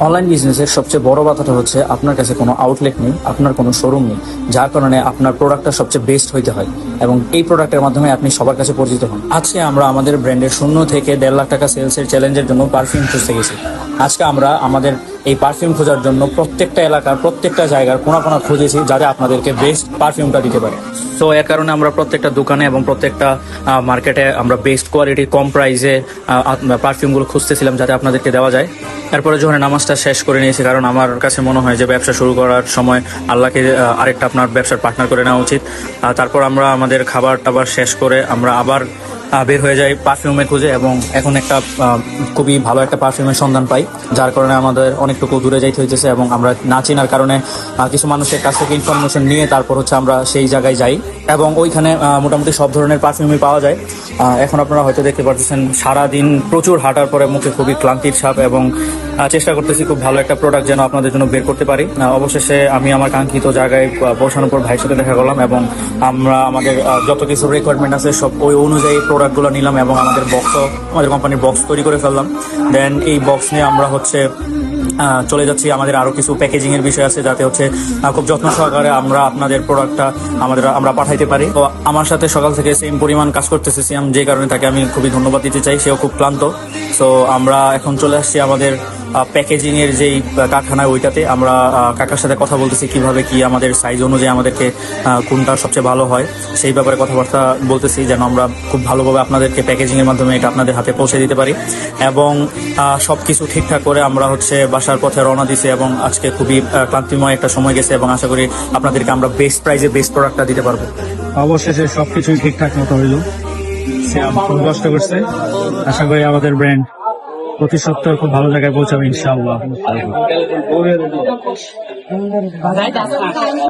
Online বিজনেসের সবচেয়ে বড় বাধাটা হচ্ছে আপনার কাছে কোনো আউটলেট নেই, আপনার কোনো শোরুম নেই, যার কারণে আপনার প্রোডাক্টটা সবচেয়ে বেস্ট হইতে হয় এবং এই প্রোডাক্টের মাধ্যমে আপনি সবার কাছে পরিচিত হন। আজকে আমরা আমাদের ব্র্যান্ডের 0 থেকে 1.5 লাখ টাকা সেলসের চ্যালেঞ্জের জন্য পারফিউম খুঁজতে গেছি। আজকে আমরা আমাদের এই পারফিউম খোঁজার জন্য প্রত্যেকটা এলাকার প্রত্যেকটা জায়গার কোনা কোনা খুঁজেছি, যাতে আপনাদেরকে বেস্ট পারফিউমটা দিতে পারে। তো এর কারণে আমরা প্রত্যেকটা দোকানে এবং প্রত্যেকটা মার্কেটে আমরা বেস্ট কোয়ালিটি কম প্রাইসে পারফিউমগুলো খুঁজতেছিলাম, যাতে আপনাদেরকে দেওয়া যায়। তারপরে যখন নামাজটা শেষ করে নিয়েছি, কারণ আমার কাছে মনে হয় যে ব্যবসা শুরু করার সময় আল্লাহকে আরেকটা আপনার ব্যবসার পার্টনার করে নেওয়া উচিত। তারপর আমরা আমাদের খাবার টাবার শেষ করে আমরা আবার বের হয়ে যাই পারফিউমের খুঁজে, এবং এখন একটা খুবই ভালো একটা পারফিউমের সন্ধান পাই, যার কারণে আমাদের অনেকটুকু দূরে যাইতে হয়েছে এবং আমরা না চেনার কারণে কিছু মানুষের কাছ থেকে ইনফরমেশন নিয়ে তারপর হচ্ছে আমরা সেই জায়গায় যাই এবং ওইখানে মোটামুটি সব ধরনের পারফিউমই পাওয়া যায়। এখন আপনারা হয়তো দেখতে পাচ্ছেন সারাদিন প্রচুর হাঁটার পরে মুখে খুবই ক্লান্তির ছাপ, এবং চেষ্টা করতেছি খুব ভালো একটা প্রোডাক্ট যেন আপনাদের জন্য বের করতে পারি। অবশেষে আমি আমার কাঙ্ক্ষিত জায়গায় পৌঁছানোর পর ভাইয়ের সাথে দেখা করলাম এবং আমরা আমাদের যত কিছু রিকোয়ারমেন্ট আছে সব ওই অনুযায়ী প্রোডাক্টগুলো নিলাম এবং আমাদের কোম্পানির বক্স তৈরি করে ফেললাম। দেন এই বক্স নিয়ে আমরা হচ্ছে চলে যাচ্ছি। আমাদের আরো কিছু প্যাকেজিং এর বিষয় আছে, যাতে হচ্ছে খুব যত্ন সহকারে আমরা আপনাদের প্রোডাক্টটা আমরা পাঠাইতে পারি। তো আমার সাথে সকাল থেকে সেম পরিমাণ কাজ করতেছি সিয়াম, যে কারণে তাকে আমি খুবই ধন্যবাদ দিতে চাই, সেও খুব ক্লান্ত। তো আমরা এখন চলে আসছি আমাদের প্যাকেজিং এর যেই কারখানা, ওইটাতে আমরা কাকার সাথে কথা বলতেছি কিভাবে কি আমাদের সাইজ অনুযায়ী আমাদেরকে কোনটা সবচেয়ে ভালো হয় সেই ব্যাপারে কথাবার্তা বলতেছি, যেন আমরা খুব ভালোভাবে আপনাদেরকে প্যাকেজিং এর মাধ্যমে এটা আপনাদের হাতে পৌঁছে দিতে পারি। এবং সবকিছু ঠিকঠাক করে আমরা হচ্ছে বাসার পথে রওনা দিছি এবং আজকে খুবই ক্লান্তিময় একটা সময় গেছে এবং আশা করি আপনাদেরকে আমরা বেস্ট প্রাইসে বেস্ট প্রোডাক্টটা দিতে পারবো। অবশেষে সবকিছুই ঠিকঠাক মতো হইল। খুব কষ্ট করছে, আশা করি আমাদের ব্র্যান্ড প্রতি সপ্তাহে খুব ভালো জায়গায় পৌঁছাবে ইনশাআল্লাহ।